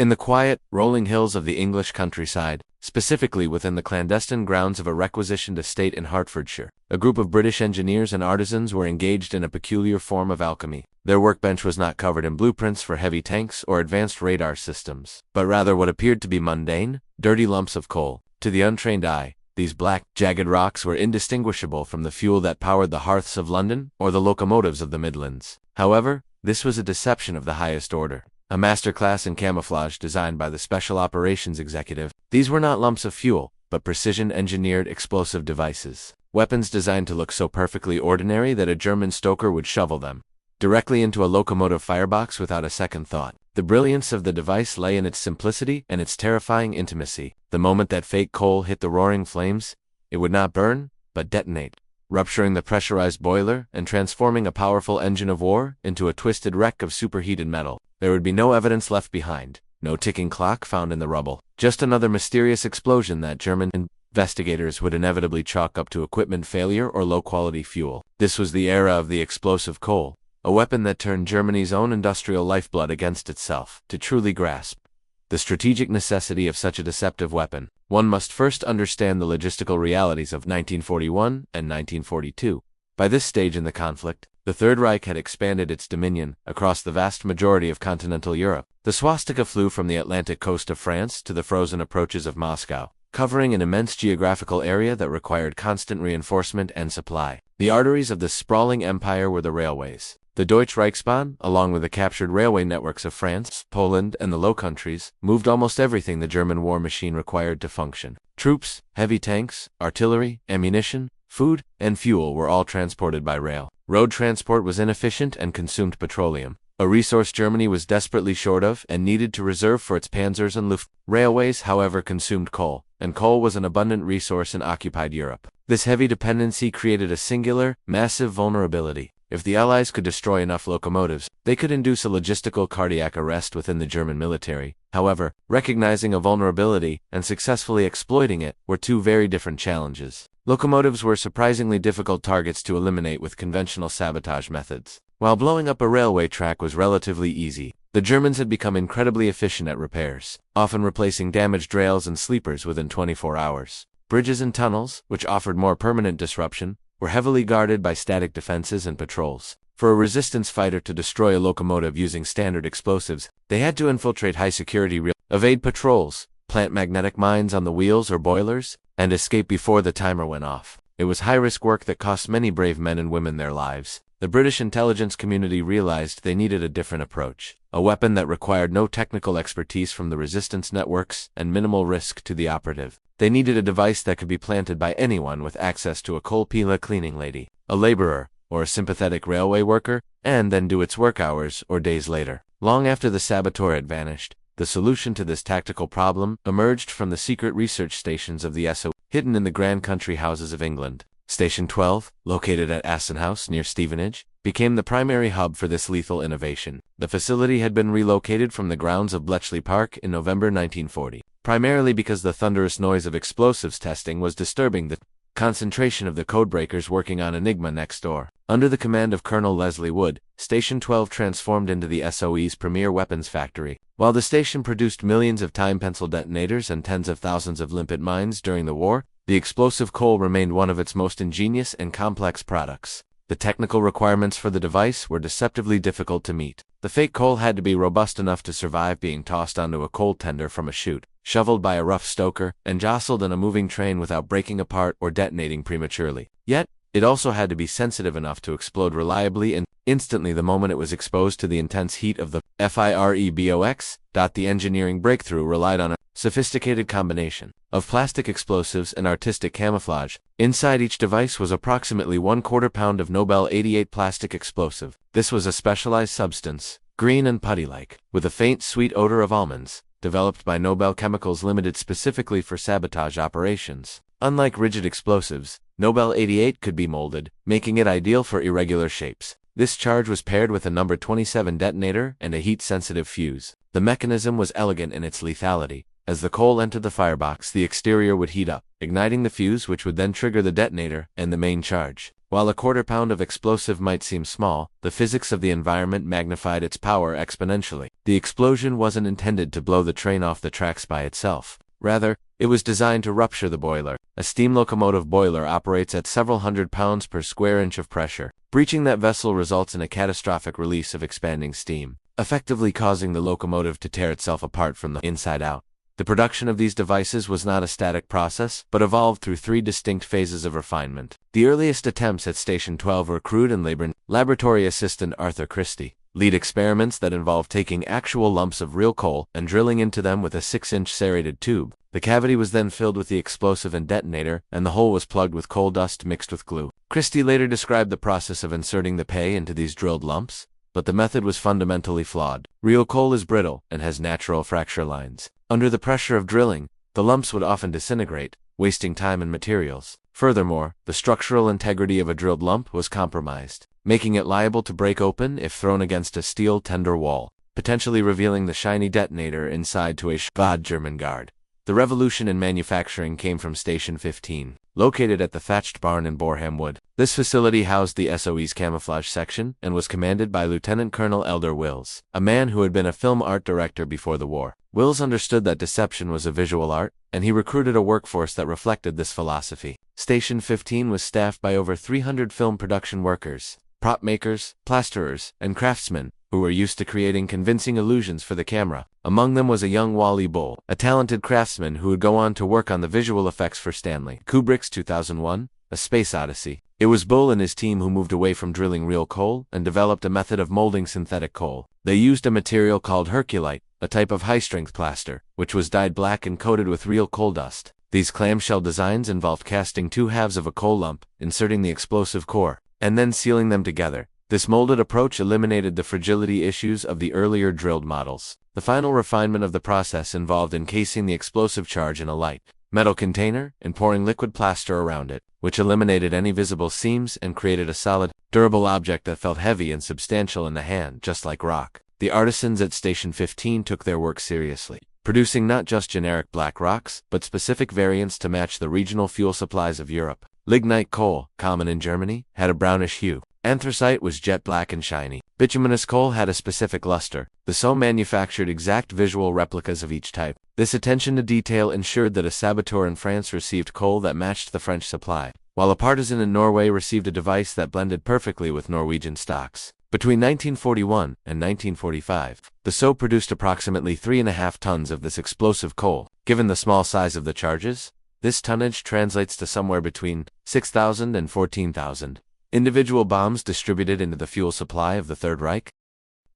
In the quiet, rolling hills of the English countryside, specifically within the clandestine grounds of a requisitioned estate in Hertfordshire, a group of British engineers and artisans were engaged in a peculiar form of alchemy. Their workbench was not covered in blueprints for heavy tanks or advanced radar systems, but rather what appeared to be mundane, dirty lumps of coal. To the untrained eye, these black, jagged rocks were indistinguishable from the fuel that powered the hearths of London or the locomotives of the Midlands. However, this was a deception of the highest order. A masterclass in camouflage designed by the Special Operations Executive. These were not lumps of fuel, but precision-engineered explosive devices. Weapons designed to look so perfectly ordinary that a German stoker would shovel them directly into a locomotive firebox without a second thought. The brilliance of the device lay in its simplicity and its terrifying intimacy. The moment that fake coal hit the roaring flames, it would not burn, but detonate, rupturing the pressurized boiler and transforming a powerful engine of war into a twisted wreck of superheated metal. There would be no evidence left behind, no ticking clock found in the rubble, just another mysterious explosion that German investigators would inevitably chalk up to equipment failure or low-quality fuel. This was the era of the explosive coal, a weapon that turned Germany's own industrial lifeblood against itself. To truly grasp the strategic necessity of such a deceptive weapon, one must first understand the logistical realities of 1941 and 1942. By this stage in the conflict, the Third Reich had expanded its dominion across the vast majority of continental Europe. The swastika flew from the Atlantic coast of France to the frozen approaches of Moscow, covering an immense geographical area that required constant reinforcement and supply. The arteries of this sprawling empire were the railways. The Deutsche Reichsbahn, along with the captured railway networks of France, Poland, and the Low Countries, moved almost everything the German war machine required to function. Troops, heavy tanks, artillery, ammunition, food, and fuel were all transported by rail. Road transport was inefficient and consumed petroleum, a resource Germany was desperately short of and needed to reserve for its panzers and Luft. Railways, however, consumed coal, and coal was an abundant resource in occupied Europe. This heavy dependency created a singular, massive vulnerability. If the Allies could destroy enough locomotives, they could induce a logistical cardiac arrest within the German military. However, recognizing a vulnerability and successfully exploiting it were two very different challenges. Locomotives were surprisingly difficult targets to eliminate with conventional sabotage methods. While blowing up a railway track was relatively easy, the Germans had become incredibly efficient at repairs, often replacing damaged rails and sleepers within 24 hours. Bridges and tunnels, which offered more permanent disruption, were heavily guarded by static defenses and patrols. For a resistance fighter to destroy a locomotive using standard explosives, they had to infiltrate high-security evade patrols, plant magnetic mines on the wheels or boilers, and escape before the timer went off. It was high-risk work that cost many brave men and women their lives. The British intelligence community realized they needed a different approach, a weapon that required no technical expertise from the resistance networks and minimal risk to the operative. They needed a device that could be planted by anyone with access to a coal pila cleaning lady, a laborer, or a sympathetic railway worker, and then do its work hours or days later. Long after the saboteur had vanished, the solution to this tactical problem emerged from the secret research stations of the SO, hidden in the grand country houses of England. Station 12, located at Aston House near Stevenage, became the primary hub for this lethal innovation. The facility had been relocated from the grounds of Bletchley Park in November 1940, primarily because the thunderous noise of explosives testing was disturbing the concentration of the codebreakers working on Enigma next door. Under the command of Colonel Leslie Wood, Station 12 transformed into the SOE's premier weapons factory. While the station produced millions of time-pencil detonators and tens of thousands of limpet mines during the war, the explosive coal remained one of its most ingenious and complex products. The technical requirements for the device were deceptively difficult to meet. The fake coal had to be robust enough to survive being tossed onto a coal tender from a chute, shoveled by a rough stoker, and jostled in a moving train without breaking apart or detonating prematurely. Yet, it also had to be sensitive enough to explode reliably and instantly the moment it was exposed to the intense heat of the firebox. The engineering breakthrough relied on a sophisticated combination of plastic explosives and artistic camouflage. Inside each device was approximately 1/4 pound of Nobel 88 plastic explosive. This was a specialized substance, green and putty-like, with a faint sweet odor of almonds, developed by Nobel Chemicals Limited specifically for sabotage operations. Unlike rigid explosives, Nobel 88 could be molded, making it ideal for irregular shapes. This charge was paired with a number 27 detonator and a heat-sensitive fuse. The mechanism was elegant in its lethality. As the coal entered the firebox, the exterior would heat up, igniting the fuse which would then trigger the detonator and the main charge. While a quarter-pound of explosive might seem small, the physics of the environment magnified its power exponentially. The explosion wasn't intended to blow the train off the tracks by itself. Rather, it was designed to rupture the boiler. A steam locomotive boiler operates at several hundred pounds per square inch of pressure. Breaching that vessel results in a catastrophic release of expanding steam, effectively causing the locomotive to tear itself apart from the inside out. The production of these devices was not a static process, but evolved through 3 distinct phases of refinement. The earliest attempts at Station 12 were crude and labored. Laboratory assistant Arthur Christie lead experiments that involved taking actual lumps of real coal and drilling into them with a 6-inch serrated tube. The cavity was then filled with the explosive and detonator, and the hole was plugged with coal dust mixed with glue. Christie later described the process of inserting the pay into these drilled lumps, but the method was fundamentally flawed. Real coal is brittle and has natural fracture lines. Under the pressure of drilling, the lumps would often disintegrate, wasting time and materials. Furthermore, the structural integrity of a drilled lump was compromised, making it liable to break open if thrown against a steel tender wall, potentially revealing the shiny detonator inside to a Schwad German guard. The revolution in manufacturing came from Station 15, located at the thatched barn in Boreham Wood. This facility housed the SOE's camouflage section and was commanded by Lieutenant Colonel Elder Wills, a man who had been a film art director before the war. Wills understood that deception was a visual art, and he recruited a workforce that reflected this philosophy. Station 15 was staffed by over 300 film production workers, prop makers, plasterers, and craftsmen, who were used to creating convincing illusions for the camera. Among them was a young Wally Bull, a talented craftsman who would go on to work on the visual effects for Stanley Kubrick's 2001, A Space Odyssey. It was Bull and his team who moved away from drilling real coal and developed a method of molding synthetic coal. They used a material called Herculite, a type of high-strength plaster, which was dyed black and coated with real coal dust. These clamshell designs involved casting 2 halves of a coal lump, inserting the explosive core, and then sealing them together. This molded approach eliminated the fragility issues of the earlier drilled models. The final refinement of the process involved encasing the explosive charge in a light metal container and pouring liquid plaster around it, which eliminated any visible seams and created a solid, durable object that felt heavy and substantial in the hand, just like rock. The artisans at Station 15 took their work seriously, producing not just generic black rocks, but specific variants to match the regional fuel supplies of Europe. Lignite coal, common in Germany, had a brownish hue. Anthracite was jet black and shiny. Bituminous coal had a specific luster. The SO manufactured exact visual replicas of each type. This attention to detail ensured that a saboteur in France received coal that matched the French supply, while a partisan in Norway received a device that blended perfectly with Norwegian stocks. Between 1941 and 1945, the SO produced approximately 3.5 tons of this explosive coal. Given the small size of the charges, this tonnage translates to somewhere between 6,000 and 14,000. Individual bombs distributed into the fuel supply of the Third Reich.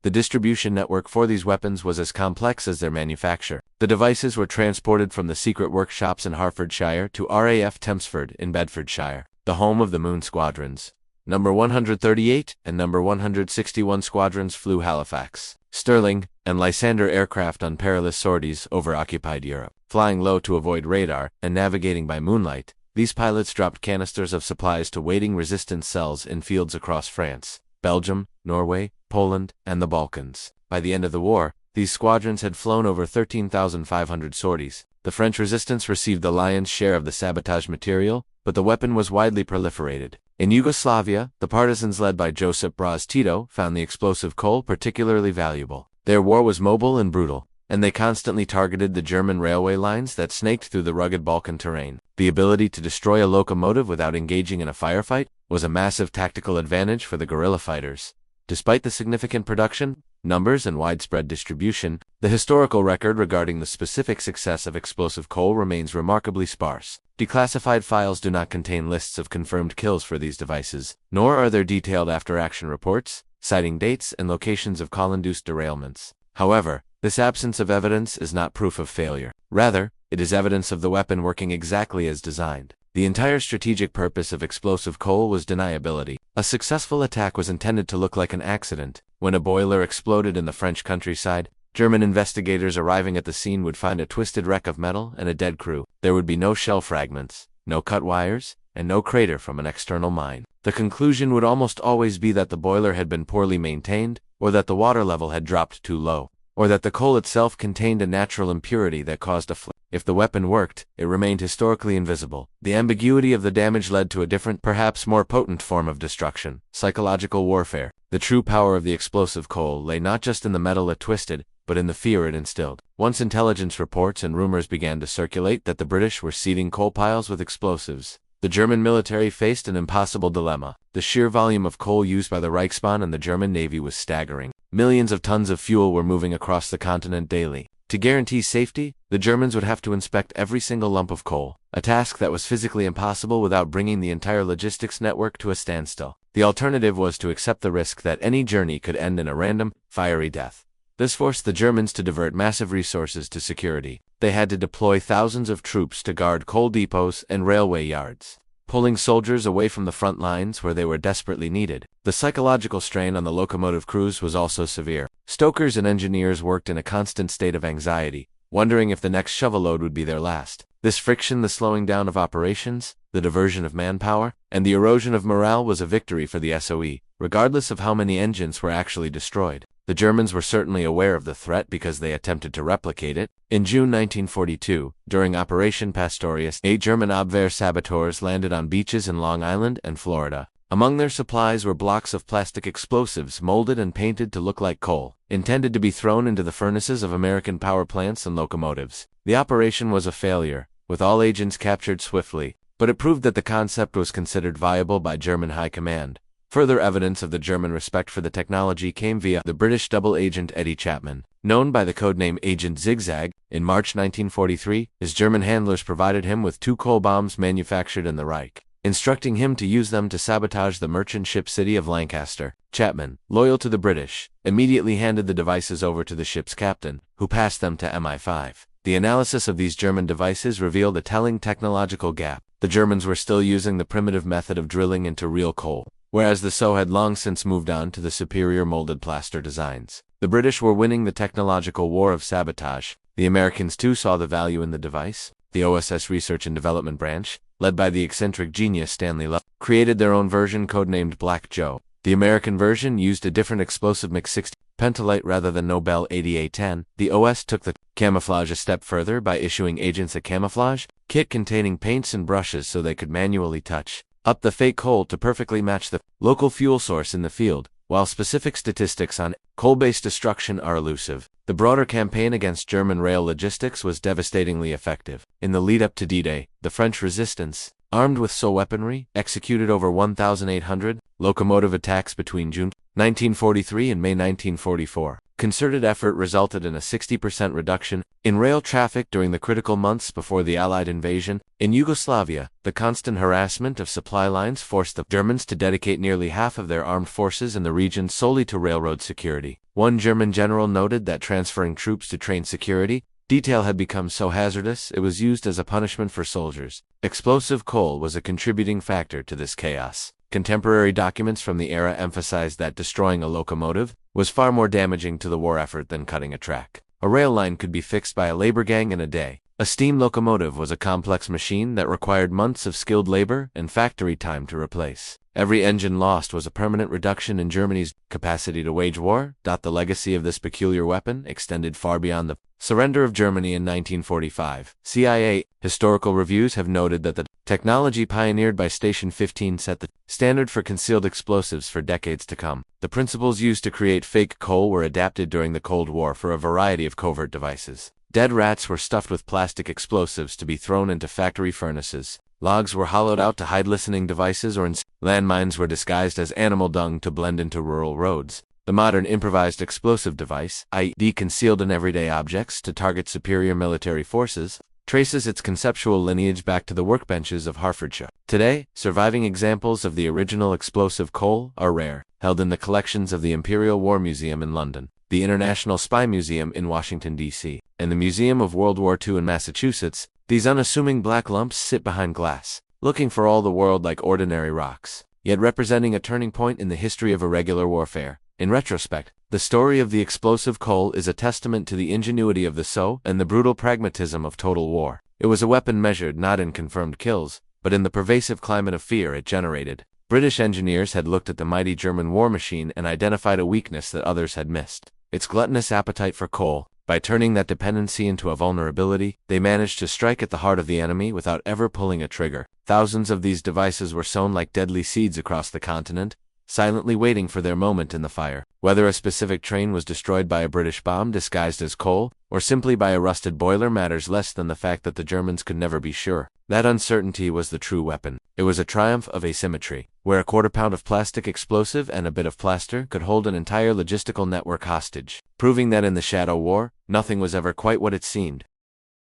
The distribution network for these weapons was as complex as their manufacture. The devices were transported from the secret workshops in Hertfordshire to RAF Tempsford in Bedfordshire, the home of the Moon Squadrons. Number 138 and Number 161 squadrons flew Halifax, Stirling, and Lysander aircraft on perilous sorties over occupied Europe. Flying low to avoid radar and navigating by moonlight, these pilots dropped canisters of supplies to waiting resistance cells in fields across France, Belgium, Norway, Poland, and the Balkans. By the end of the war, these squadrons had flown over 13,500 sorties. The French resistance received the lion's share of the sabotage material, but the weapon was widely proliferated. In Yugoslavia, the partisans led by Josip Broz Tito found the explosive coal particularly valuable. Their war was mobile and brutal, and they constantly targeted the German railway lines that snaked through the rugged Balkan terrain. The ability to destroy a locomotive without engaging in a firefight was a massive tactical advantage for the guerrilla fighters. Despite the significant production, numbers, and widespread distribution, the historical record regarding the specific success of explosive coal remains remarkably sparse. Declassified files do not contain lists of confirmed kills for these devices, nor are there detailed after-action reports, citing dates and locations of coal-induced derailments. However, this absence of evidence is not proof of failure. Rather, it is evidence of the weapon working exactly as designed. The entire strategic purpose of explosive coal was deniability. A successful attack was intended to look like an accident. When a boiler exploded in the French countryside, German investigators arriving at the scene would find a twisted wreck of metal and a dead crew. There would be no shell fragments, no cut wires, and no crater from an external mine. The conclusion would almost always be that the boiler had been poorly maintained, or that the water level had dropped too low. or that the coal itself contained a natural impurity that caused a flame. If the weapon worked, it remained historically invisible. The ambiguity of the damage led to a different, perhaps more potent form of destruction: psychological warfare. The true power of the explosive coal lay not just in the metal it twisted, but in the fear it instilled. Once intelligence reports and rumors began to circulate that the British were seeding coal piles with explosives, the German military faced an impossible dilemma. The sheer volume of coal used by the Reichsbahn and the German Navy was staggering. Millions of tons of fuel were moving across the continent daily. To guarantee safety, the Germans would have to inspect every single lump of coal, a task that was physically impossible without bringing the entire logistics network to a standstill. The alternative was to accept the risk that any journey could end in a random, fiery death. This forced the Germans to divert massive resources to security. They had to deploy thousands of troops to guard coal depots and railway yards, pulling soldiers away from the front lines where they were desperately needed. The psychological strain on the locomotive crews was also severe. Stokers and engineers worked in a constant state of anxiety, wondering if the next shovel load would be their last. This friction, the slowing down of operations, the diversion of manpower, and the erosion of morale was a victory for the SOE, regardless of how many engines were actually destroyed. The Germans were certainly aware of the threat because they attempted to replicate it. In June 1942, during Operation Pastorius, 8 German Abwehr saboteurs landed on beaches in Long Island and Florida. Among their supplies were blocks of plastic explosives molded and painted to look like coal, intended to be thrown into the furnaces of American power plants and locomotives. The operation was a failure, with all agents captured swiftly, but it proved that the concept was considered viable by German high command. Further evidence of the German respect for the technology came via the British double agent Eddie Chapman, known by the codename Agent Zigzag. In March 1943, his German handlers provided him with 2 coal bombs manufactured in the Reich, instructing him to use them to sabotage the merchant ship city of Lancaster. Chapman, loyal to the British, immediately handed the devices over to the ship's captain, who passed them to MI5. The analysis of these German devices revealed a telling technological gap. The Germans were still using the primitive method of drilling into real coal, whereas the SO had long since moved on to the superior molded plaster designs. The British were winning the technological war of sabotage. The Americans too saw the value in the device. The OSS Research and Development Branch, led by the eccentric genius Stanley Love, created their own version codenamed Black Joe. The American version used a different explosive mix 60 pentolite rather than Nobel 8810. The OS took the camouflage a step further by issuing agents a camouflage kit containing paints and brushes so they could manually touch up the fake coal to perfectly match the local fuel source in the field. While specific statistics on coal-based destruction are elusive, the broader campaign against German rail logistics was devastatingly effective. In the lead-up to D-Day, the French resistance, armed with SO weaponry, executed over 1,800 locomotive attacks between June 1943 and May 1944. Concerted effort resulted in a 60% reduction in rail traffic during the critical months before the Allied invasion. In Yugoslavia, the constant harassment of supply lines forced the Germans to dedicate nearly half of their armed forces in the region solely to railroad security. One German general noted that transferring troops to train security detail had become so hazardous it was used as a punishment for soldiers. Explosive coal was a contributing factor to this chaos. Contemporary documents from the era emphasized that destroying a locomotive was far more damaging to the war effort than cutting a track. A rail line could be fixed by a labor gang in a day. A steam locomotive was a complex machine that required months of skilled labor and factory time to replace. Every engine lost was a permanent reduction in Germany's capacity to wage war. The legacy of this peculiar weapon extended far beyond the surrender of Germany in 1945. CIA historical reviews have noted that the technology pioneered by Station 15 set the standard for concealed explosives for decades to come. The principles used to create fake coal were adapted during the Cold War for a variety of covert devices. Dead rats were stuffed with plastic explosives to be thrown into factory furnaces. Logs were hollowed out to hide listening devices, or landmines were disguised as animal dung to blend into rural roads. The modern improvised explosive device, i.e. concealed in everyday objects to target superior military forces, traces its conceptual lineage back to the workbenches of Hertfordshire. Today, surviving examples of the original explosive coal are rare, held in the collections of the Imperial War Museum in London, the International Spy Museum in Washington, D.C., and the Museum of World War II in Massachusetts. These unassuming black lumps sit behind glass, looking for all the world like ordinary rocks, yet representing a turning point in the history of irregular warfare. In retrospect, the story of the explosive coal is a testament to the ingenuity of the SO and the brutal pragmatism of total war. It was a weapon measured not in confirmed kills, but in the pervasive climate of fear it generated. British engineers had looked at the mighty German war machine and identified a weakness that others had missed. its gluttonous appetite for coal. By turning that dependency into a vulnerability, they managed to strike at the heart of the enemy without ever pulling a trigger. Thousands of these devices were sown like deadly seeds across the continent, silently waiting for their moment in the fire. Whether a specific train was destroyed by a British bomb disguised as coal, or simply by a rusted boiler matters less than the fact that the Germans could never be sure. That uncertainty was the true weapon. It was a triumph of asymmetry, where a quarter-pound of plastic explosive and a bit of plaster could hold an entire logistical network hostage, proving that in the Shadow War, nothing was ever quite what it seemed.